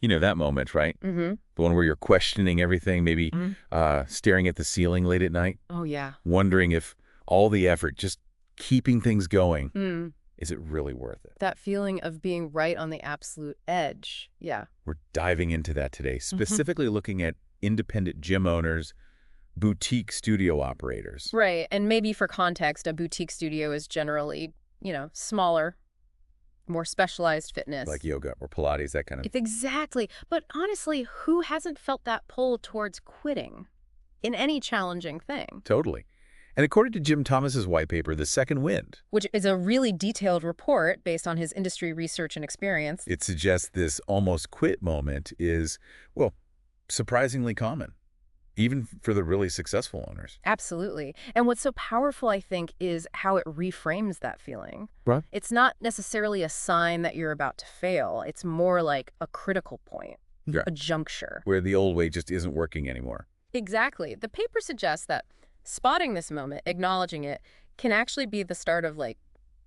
You know that moment, right? Mm-hmm. The one where you're questioning everything, maybe staring at the ceiling late at night, Oh, yeah. wondering if all the effort, just keeping things going, Mm. is it really worth it? That feeling of being right on the absolute edge. Yeah. We're diving into that today, Mhm. specifically looking at independent gym owners, boutique studio operators, Right. And maybe for context, a boutique studio is generally, smaller, more specialized like fitness. yoga or Pilates, that kind of. It's exactly. But honestly, who hasn't felt that pull towards quitting in any challenging thing? Totally. And according to Jim Thomas's white paper, The Second Wind, Which is a really detailed report based on his industry research and experience. it suggests this almost quit moment is, well, surprisingly common, even for the really successful owners. Absolutely. And what's so powerful, I think, is how it reframes that feeling. Right. It's not necessarily a sign that you're about to fail. It's more like a critical point, Yeah. a juncture. Where the old way just isn't working anymore. Exactly. The paper suggests that spotting this moment, acknowledging it, can actually be the start of like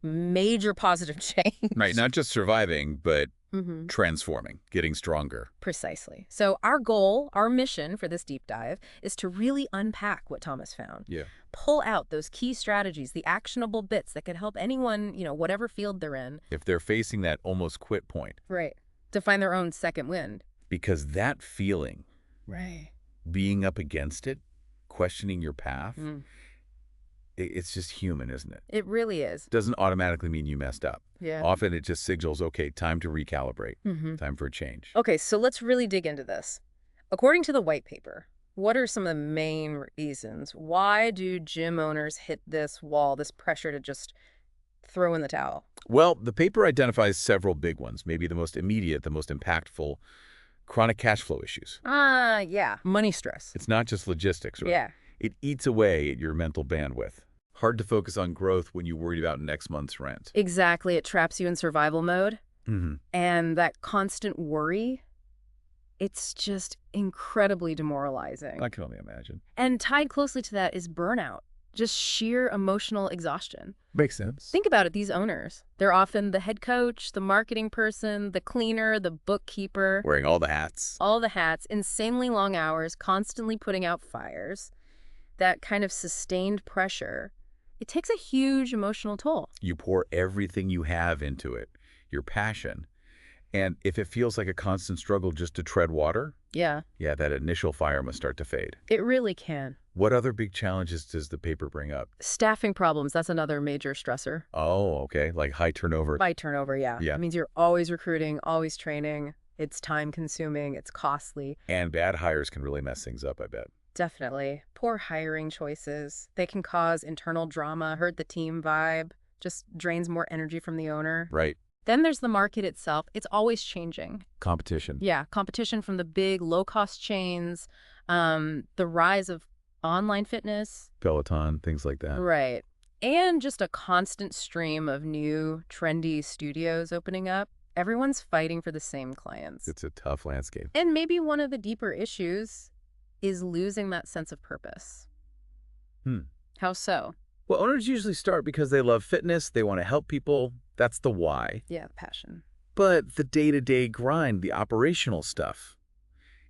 major positive change. Right, not just surviving, but Mm-hmm. transforming, getting stronger. Precisely. So our goal, our mission for this deep dive is to really unpack what Thomas found. Yeah. Pull out those key strategies, the actionable bits that could help anyone, whatever field they're in. If they're facing that almost quit point, Right. To find their own second wind. because that feeling, Right. being up against it, questioning your path, Mm. it's just human, isn't it? It really is. Doesn't automatically mean you messed up. Yeah. Often it just signals, okay, time to recalibrate, Mm-hmm. time for a change. Okay, so let's really dig into this. According to the white paper, what are some of the main reasons? Why do gym owners hit this wall, this pressure to just throw in the towel? Well, the paper identifies several big ones, maybe the most immediate, the most impactful: chronic cash flow issues. Yeah. Money stress. It's not just logistics, right? Yeah. It eats away at your mental bandwidth. Hard to focus on growth when you're worried about next month's rent. Exactly. It traps you in survival mode. Mm-hmm. And that constant worry, it's just incredibly demoralizing. I can only imagine. And tied closely to that is burnout, just sheer emotional exhaustion. Makes sense. Think about it, these owners. They're often the head coach, the marketing person, the cleaner, the bookkeeper. Wearing all the hats. All the hats, insanely long hours, constantly putting out fires. That kind of sustained pressure, it takes a huge emotional toll. You pour everything you have into it, your passion. And if it feels like a constant struggle just to tread water, Yeah, that initial fire must start to fade. it really can. What other big challenges does the paper bring up? Staffing problems, that's another major stressor. Oh, okay. Like high turnover. By turnover, yeah. Yeah. It means you're always recruiting, always training. It's time consuming, it's costly. And bad hires can really mess things up, I bet. Definitely. Poor hiring choices. They can cause internal drama, hurt the team vibe, just drains more energy from the owner. Right. Then there's the market itself. It's always changing. Competition. Yeah, competition from the big low-cost chains, the rise of online fitness. Peloton, things like that. Right. And just a constant stream of new, trendy studios opening up. Everyone's fighting for the same clients. It's a tough landscape. And maybe one of the deeper issues is losing that sense of purpose. How so? Well, owners usually start because they love fitness, they want to help people. That's the why. Yeah, passion. But the day-to-day grind, the operational stuff,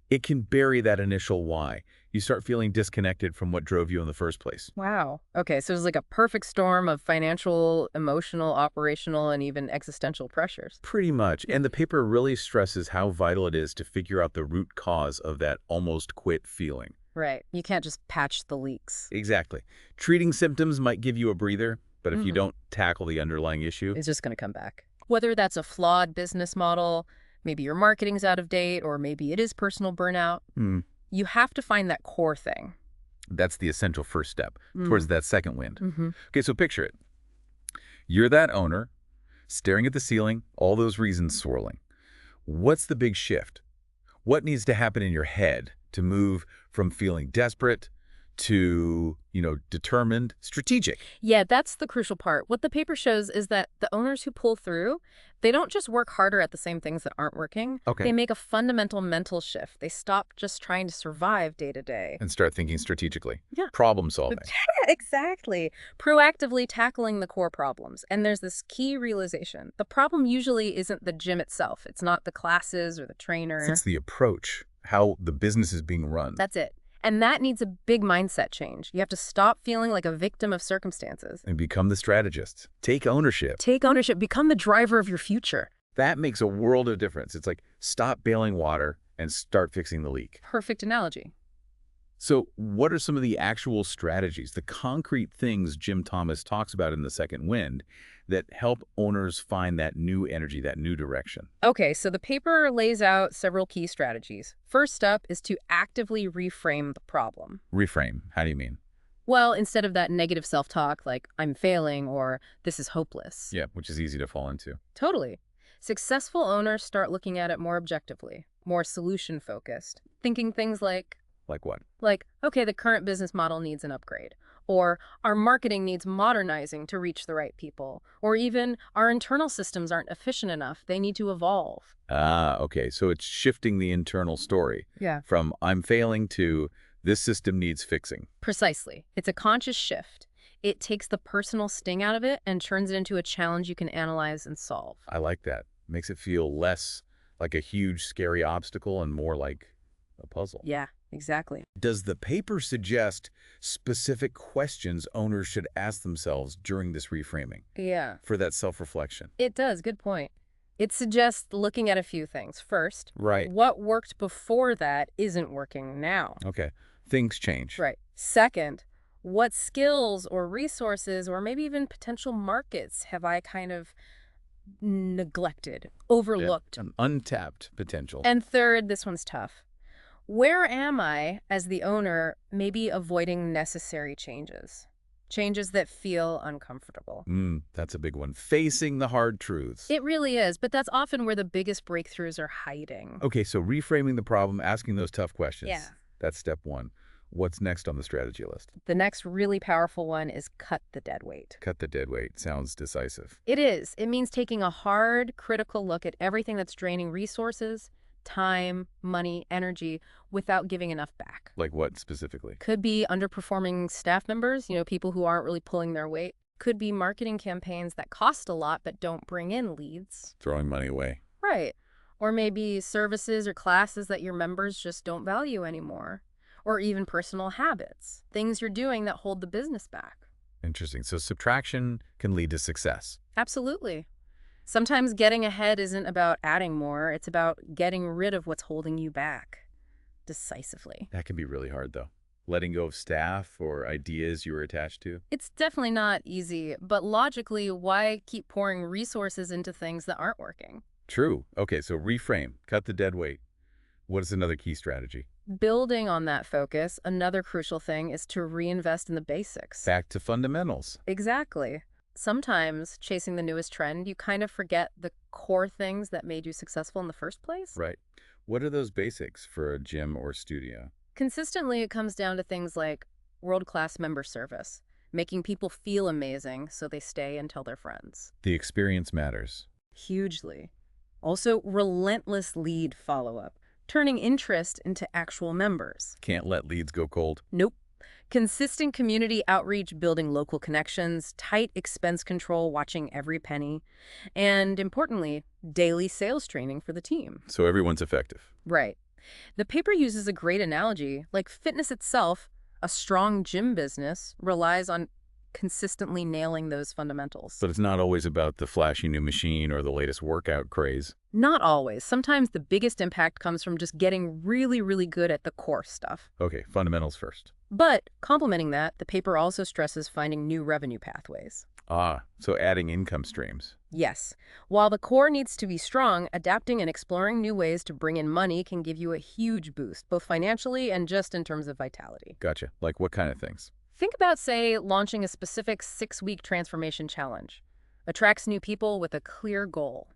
it can bury that initial why. You start feeling disconnected from what drove you in the first place. Wow. Okay, so it's like a perfect storm of financial, emotional, operational, and even existential pressures. Pretty much. And the paper really stresses how vital it is to figure out the root cause of that almost quit feeling. Right. You can't just patch the leaks. Exactly. Treating symptoms might give you a breather, but if you don't tackle the underlying issue, It's just going to come back. Whether that's a flawed business model, maybe your marketing's out of date, or maybe it is personal burnout, you have to find that core thing. that's the essential first step towards that second wind. Mm-hmm. Okay, so picture it. You're that owner, staring at the ceiling, all those reasons swirling. What's the big shift? What needs to happen in your head to move from feeling desperate to, determined, strategic. Yeah, that's the crucial part. What the paper shows is that the owners who pull through, they don't just work harder at the same things that aren't working. They Okay. make a fundamental mental shift. They stop just trying to survive day to day. And start thinking strategically. Yeah. Problem But solving. yeah, exactly. Proactively tackling the core problems. And there's this key realization. The problem usually isn't the gym itself. It's not the classes or the trainer. It's the approach, how the business is being run. That's it. And that needs a big mindset change. You have to stop feeling like a victim of circumstances. And become the strategist. Take ownership. Take ownership. Become the driver of your future. That makes a world of difference. It's like stop bailing water and start fixing the leak. Perfect analogy. So what are some of the actual strategies, the concrete things Jim Thomas talks about in The Second Wind that help owners find that new energy, that new direction? Okay, so the paper lays out several key strategies. First up is to actively reframe the problem. Reframe. How do you mean? Well, instead of that negative self-talk like, I'm failing or this is hopeless. Yeah, which is easy to fall into. Totally. Successful owners start looking at it more objectively, more solution-focused, thinking things like, Like what? okay, the current business model needs an upgrade, or our marketing needs modernizing to reach the right people, or even our internal systems aren't efficient enough, they need to evolve. Ah, okay. So it's shifting the internal story Yeah. from I'm failing to this system needs fixing. Precisely. It's a conscious shift. It takes the personal sting out of it and turns it into a challenge you can analyze and solve. I like that. Makes it feel less like a huge, scary obstacle and more like a puzzle. Yeah, exactly. Does the paper suggest specific questions owners should ask themselves during this reframing Yeah, for that self-reflection? it does. Good point. It suggests looking at a few things. First, Right. what worked before that isn't working now. Okay. Things change. Right. Second, what skills or resources or maybe even potential markets have I kind of neglected, overlooked? An untapped potential. And third, this one's tough. Where am I, as the owner, maybe avoiding necessary changes? Changes that feel uncomfortable. That's a big one. Facing the hard truths. It really is, but that's often where the biggest breakthroughs are hiding. Okay, so reframing the problem, asking those tough questions. Yeah. That's step one. What's next on the strategy list? The next really powerful one is cut the dead weight. Cut the dead weight. Sounds decisive. It is. It means taking a hard, critical look at everything that's draining resources, time, money, energy, without giving enough back. Like what specifically? Could be underperforming staff members, people who aren't really pulling their weight. Could be marketing campaigns that cost a lot but don't bring in leads. Throwing money away. Right. Or maybe services or classes that your members just don't value anymore. Or even personal habits, things you're doing that hold the business back. Interesting. So subtraction can lead to success. Absolutely. Sometimes getting ahead isn't about adding more, it's about getting rid of what's holding you back decisively. That can be really hard, though. Letting go of staff or ideas you were attached to. It's definitely not easy, but logically, why keep pouring resources into things that aren't working? True. Okay, so reframe. Cut the dead weight. What is another key strategy? Building on that focus, another crucial thing is to reinvest in the basics. Back to fundamentals. Exactly. Sometimes, chasing the newest trend, you kind of forget the core things that made you successful in the first place. Right. What are those basics for a gym or studio? Consistently, it comes down to things like world-class member service, making people feel amazing so they stay and tell their friends. The experience matters. Hugely. Also, relentless lead follow-up, turning interest into actual members. Can't let leads go cold. Nope. Consistent community outreach, building local connections, tight expense control, watching every penny, and importantly, daily sales training for the team. So everyone's effective. Right. The paper uses a great analogy. Like fitness itself, a strong gym business relies on consistently nailing those fundamentals. But it's not always about the flashy new machine or the latest workout craze. Not always. Sometimes the biggest impact comes from just getting really, really good at the core stuff. Okay, fundamentals first. But complementing that, the paper also stresses finding new revenue pathways. Ah, so adding income streams. Yes. While the core needs to be strong, adapting and exploring new ways to bring in money can give you a huge boost, both financially and just in terms of vitality. Gotcha. Like what kind of things? Think about, say, launching a specific 6-week transformation challenge. Attracts new people with a clear goal.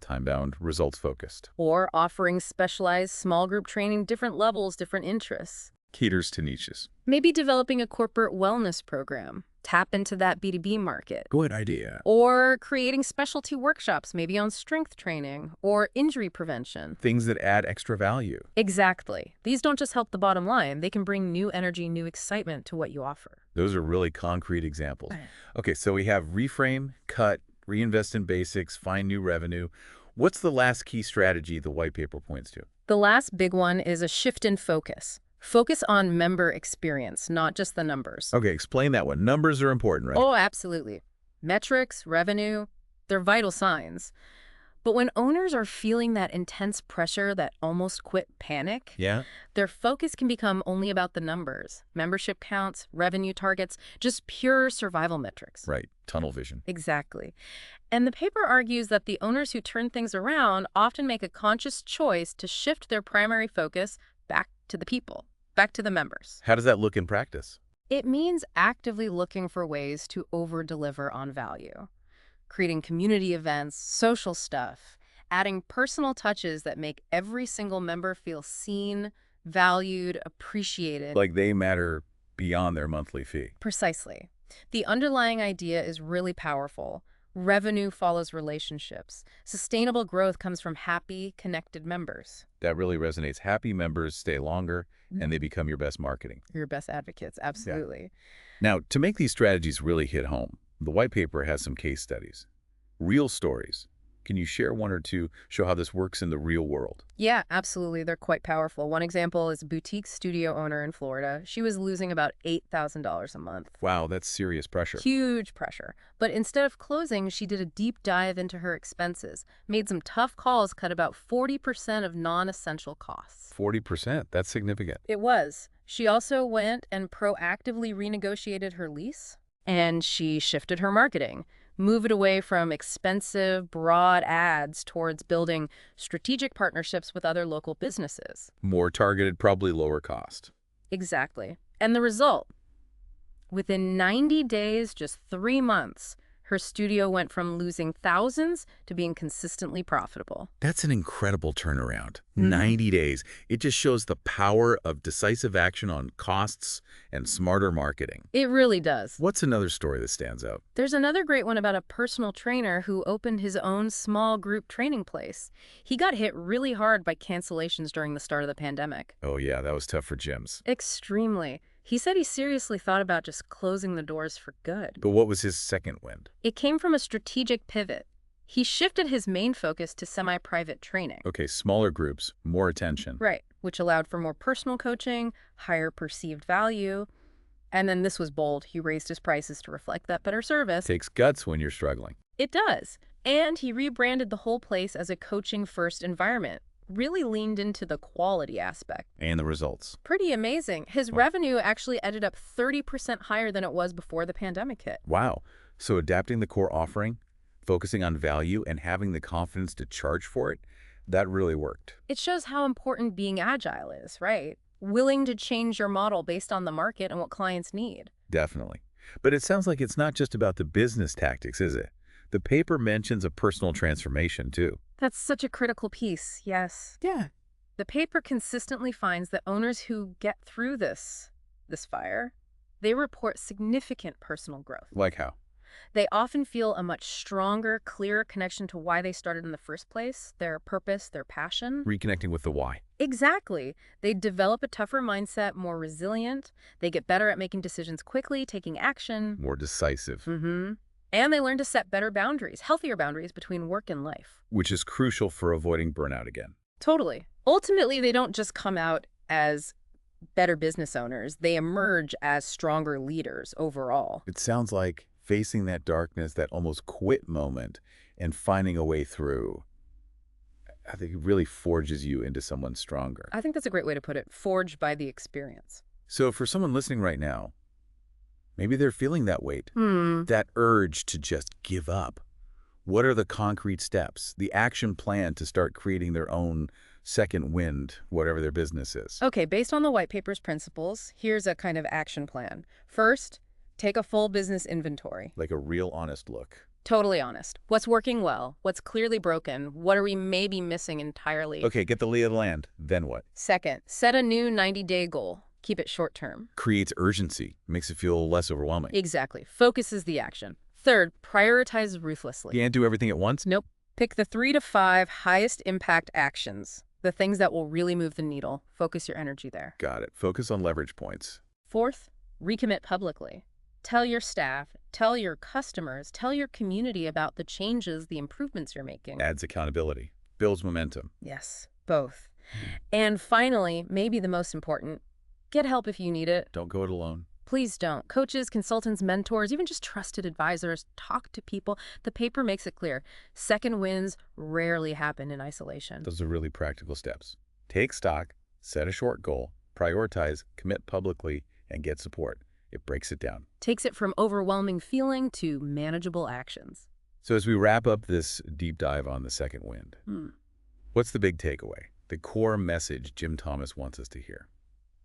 Time-bound, results-focused. Or offering specialized small group training, different levels, different interests. Caters to niches. Maybe developing a corporate wellness program, tap into that B2B market, Good idea. or creating specialty workshops, maybe on strength training or injury prevention. Things that add extra value. Exactly. These don't just help the bottom line, they can bring new energy, new excitement to what you offer. Those are really concrete examples. Okay, so we have reframe, cut, reinvest in basics, find new revenue. What's the last key strategy the white paper points to? The last big one is a shift in focus. Focus on member experience, not just the numbers. Okay, explain that one. Numbers are important, right? Oh, absolutely. Metrics, revenue, they're vital signs. But when owners are feeling that intense pressure, that almost quit panic, Yeah? their focus can become only about the numbers, membership counts, revenue targets, just pure survival metrics. Right. Tunnel vision. Exactly. And the paper argues that the owners who turn things around often make a conscious choice to shift their primary focus back to the people, back to the members. How does that look in practice? It means actively looking for ways to over-deliver on value, creating community events, social stuff, adding personal touches that make every single member feel seen, valued, appreciated. Like they matter beyond their monthly fee. Precisely. The underlying idea is really powerful. Revenue follows relationships. Sustainable growth comes from happy, connected members. That really resonates. Happy members stay longer, and they become your best marketing. Your best advocates, absolutely. Now, to make these strategies really hit home, the white paper has some case studies. Real stories. Can you share one or two, show how this works in the real world? Yeah, absolutely. They're quite powerful. One example is a boutique studio owner in Florida. She was losing about $8,000 a month. Wow, that's serious pressure. Huge pressure. But instead of closing, she did a deep dive into her expenses, made some tough calls, cut about 40% of non-essential costs. 40%, that's significant. It was. She also went and proactively renegotiated her lease, and she shifted her marketing, move it away from expensive, broad ads towards building strategic partnerships with other local businesses. More targeted, probably lower cost. Exactly. And the result? Within 90 days, just 3 months, her studio went from losing thousands to being consistently profitable. That's an incredible turnaround. 90 days. It just shows the power of decisive action on costs and smarter marketing. It really does. What's another story that stands out? There's another great one about a personal trainer who opened his own small group training place. He got hit really hard by cancellations during the start of the pandemic. Oh yeah, that was tough for gyms. Extremely. He said he seriously thought about just closing the doors for good. But what was his second wind? It came from a strategic pivot. He shifted his main focus to semi-private training. Okay, smaller groups, more attention. Right, which allowed for more personal coaching, higher perceived value. And then this was bold. He raised his prices to reflect that better service. Takes guts when you're struggling. It does. And he rebranded the whole place as a coaching-first environment. Really leaned into the quality aspect. And the results. Pretty amazing. His revenue actually ended up 30% higher than it was before the pandemic hit. Wow. So adapting the core offering, focusing on value, and having the confidence to charge for it, that really worked. It shows how important being agile is, right? Willing to change your model based on the market and what clients need. Definitely. But it sounds like it's not just about the business tactics, is it? The paper mentions a personal transformation, too. That's such a critical piece, yes. Yeah. The paper consistently finds that owners who get through this fire, they report significant personal growth. Like how? They often feel a much stronger, clearer connection to why they started in the first place, their purpose, their passion. Reconnecting with the why. Exactly. They develop a tougher mindset, more resilient. They get better at making decisions quickly, taking action. More decisive. And they learn to set better boundaries, healthier boundaries between work and life. Which is crucial for avoiding burnout again. Totally. Ultimately, they don't just come out as better business owners. They emerge as stronger leaders overall. It sounds like facing that darkness, that almost quit moment, and finding a way through, I think it really forges you into someone stronger. I think that's a great way to put it, forged by the experience. So for someone listening right now, maybe they're feeling that weight, that urge to just give up. What are the concrete steps, the action plan to start creating their own second wind, whatever their business is? Okay, based on the white paper's principles, here's a kind of action plan. First, take a full business inventory. Like a real honest look. Totally honest. What's working well? What's clearly broken? What are we maybe missing entirely? Okay, get the lay of the land. Then what? Second, set a new 90-day goal. Keep it short term. Creates urgency, makes it feel less overwhelming. Exactly. Focus is the action. Third, prioritize ruthlessly. You can't do everything at once? Nope. Pick the 3 to 5 highest impact actions, the things that will really move the needle. Focus your energy there. Got it. Focus on leverage points. Fourth, recommit publicly. Tell your staff, tell your customers, tell your community about the changes, the improvements you're making. Adds accountability. Builds momentum. Yes, both. And finally, maybe the most important, get help if you need it. Don't go it alone. Please don't. Coaches, consultants, mentors, even just trusted advisors, talk to people. The paper makes it clear. Second wins rarely happen in isolation. Those are really practical steps. Take stock, set a short goal, prioritize, commit publicly, and get support. It breaks it down. Takes it from overwhelming feeling to manageable actions. So as we wrap up this deep dive on the second wind, what's the big takeaway? The core message Jim Thomas wants us to hear?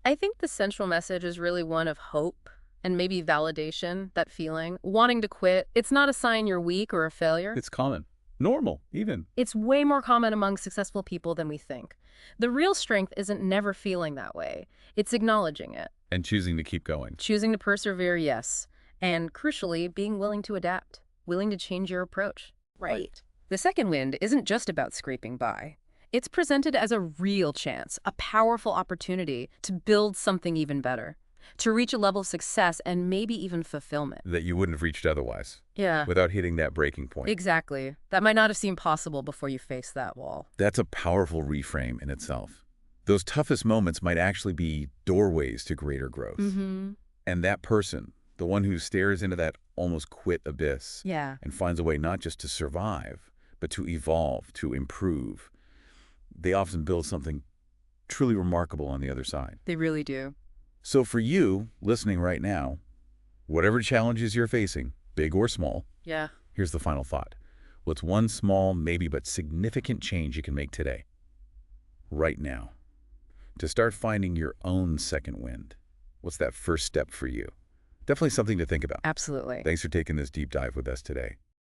I think the central message is really one of hope and maybe validation, that feeling. Wanting to quit, it's not a sign you're weak or a failure. It's common. Normal, even. It's way more common among successful people than we think. The real strength isn't never feeling that way. It's acknowledging it. And choosing to keep going. Choosing to persevere, yes. And crucially, being willing to adapt, willing to change your approach. Right. The second wind isn't just about scraping by. It's presented as a real chance, a powerful opportunity to build something even better, to reach a level of success and maybe even fulfillment. That you wouldn't have reached otherwise. Yeah. Without hitting that breaking point. Exactly. That might not have seemed possible before you faced that wall. That's a powerful reframe in itself. Those toughest moments might actually be doorways to greater growth. And that person, the one who stares into that almost quit abyss and finds a way not just to survive, but to evolve, to improve, they often build something truly remarkable on the other side. They really do. So for you, listening right now, whatever challenges you're facing, big or small, here's the final thought. What's one small, maybe but significant change you can make today, right now, to start finding your own second wind? What's that first step for you? Definitely something to think about. Absolutely. Thanks for taking this deep dive with us today.